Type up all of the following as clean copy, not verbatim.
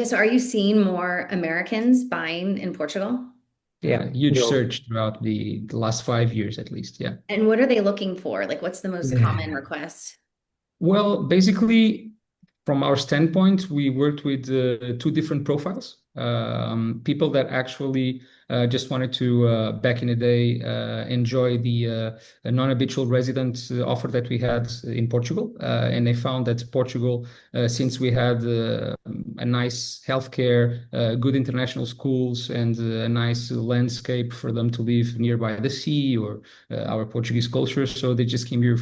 Yeah, so are you seeing more Americans buying in Portugal? Yeah, huge surge throughout the last 5 years at least. Yeah. And what are they looking for? Like, what's the most common request? Well, basically, from our standpoint, we worked with two different profiles. People that actually just wanted to, back in the day, enjoy the non-habitual resident offer that we had in Portugal. And they found that Portugal, since we had a nice healthcare, good international schools, and a nice landscape for them to live nearby the sea or our Portuguese culture. So they just came here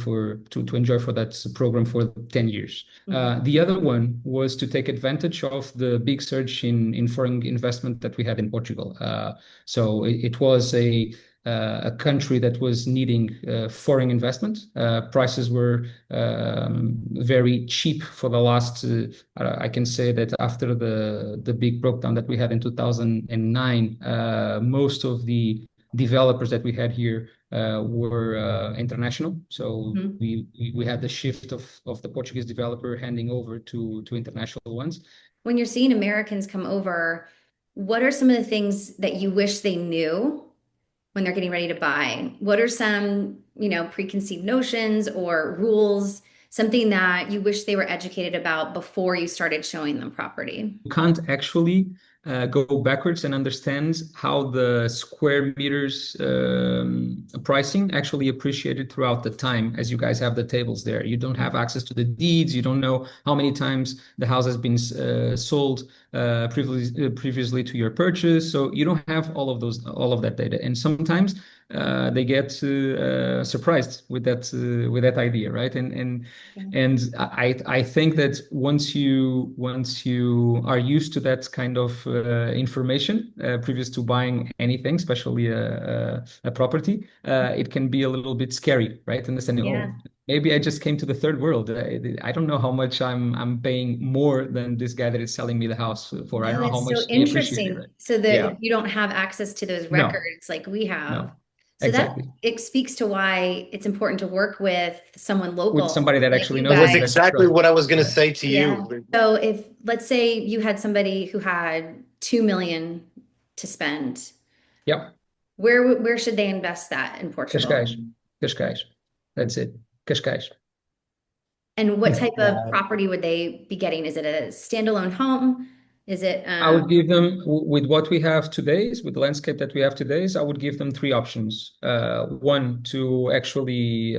to enjoy for that program for 10 years. Mhm. The other one was to take advantage of the big surge in foreign investment that we had in Portugal. So it was a country that was needing foreign investment. Prices were very cheap for the last. I can say that after the big breakdown that we had in 2009, most of the developers that we had here were international. So Mhm. we had the shift of the Portuguese developer handing over to international ones. When you're seeing Americans come over, what are some of the things that you wish they knew when they're getting ready to buy? What are some, preconceived notions or rules, something that you wish they were educated about before you started showing them property? You can't actually go backwards and understand how the square meters pricing actually appreciated throughout the time as you guys have the tables there. You don't have access to the deeds. You don't know how many times the house has been sold previously to your purchase. So you don't have all of that data. And sometimes they get surprised with that idea, right? And I think that once you are used to that kind of information previous to buying anything, especially a property, it can be a little bit scary, right? Understanding, Yeah. oh, maybe I just came to the third world. I don't know how much I'm paying more than this guy that is selling me the house for. I No, don't know how that's so much he appreciated interesting. it. So that Yeah, if you don't have access to those no, records like we have, no, so that exactly. it speaks to why it's important to work with someone With local somebody that like actually you knows and guys. that Was you guys can exactly trust. what I was going to Yeah. say to Yeah. you. So if let's say you had somebody who had 2 million to spend, Yep. where should they invest that in Portugal? Cascais. Cascais. That's it. Cascais. And what type of property would they be getting? Is it a standalone home? Is it I would give them, with what we have today, with the landscape that we have today, I would give them three options. One, to actually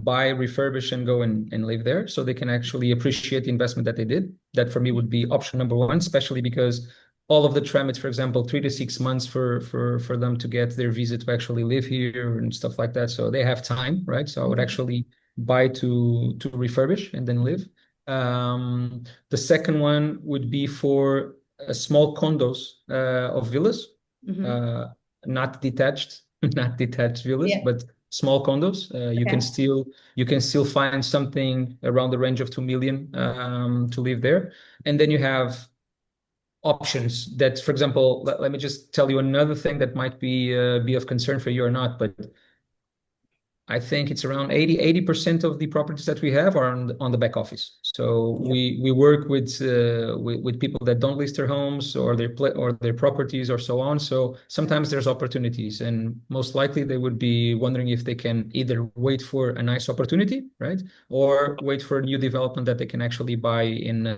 buy, refurbish, and go and live there, so they can actually appreciate the investment that they did. That for me would be option number one, especially because all of the tramits, for example, 3 to 6 months for them to get their visa to actually live here and stuff like that. So they have time, right? So I would Mhm. actually buy to refurbish and then live. The second one would be for small condos of villas, Mhm. uh, not detached, not detached villas, Yeah. but small condos. Okay. You can still find something around the range of 2 million to live there, and then you have options that, for example, let me just tell you another thing that might be of concern for you or not, but I think it's around 80% of the properties that we have are on the back office. So we work with people that don't list their homes or their properties or so on. So sometimes there's opportunities, and most likely they would be wondering if they can either wait for a nice opportunity, right, or wait for a new development that they can actually buy in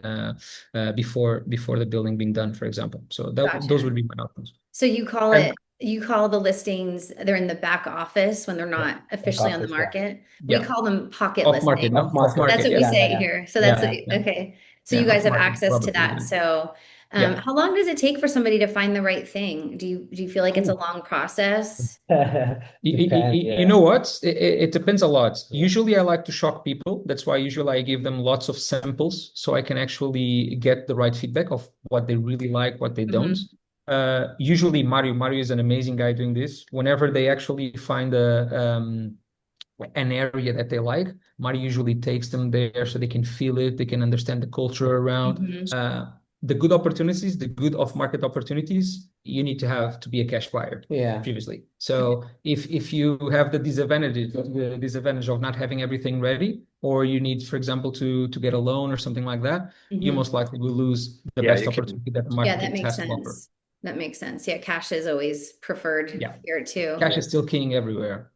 before the building being done, for example. So those Gotcha. would be my options. So And you call the listings, they're in the back office when they're not officially on the market. We yeah, call them pocket off market, listings. no, off That's market, what we yeah, say here. So that's yeah, yeah. okay. So you Yeah, guys off have market access to probably. that. So Yeah. how long does it take for somebody to find the right thing? Do you feel like it's a Ooh. long process? You know what? It depends a lot. Usually, I like to shock people. That's why usually I give them lots of samples so I can actually get the right feedback of what they really like, what they don't. Hmm. Usually, Mario is an amazing guy doing this. Whenever they actually find an area that they like, Mario usually takes them there so they can feel it, they can understand the culture around. Hmm. the good opportunities, the good off-market opportunities, you need to have to be a cash buyer Yeah. previously. So if you have the disadvantage of not having everything ready, or you need, for example, to get a loan or something like that, you most likely will lose the Yeah, best you can. opportunity that the Yeah, that market makes has to offer. sense. That makes sense. Yeah, cash is always preferred Yeah. here too. Cash is still king everywhere.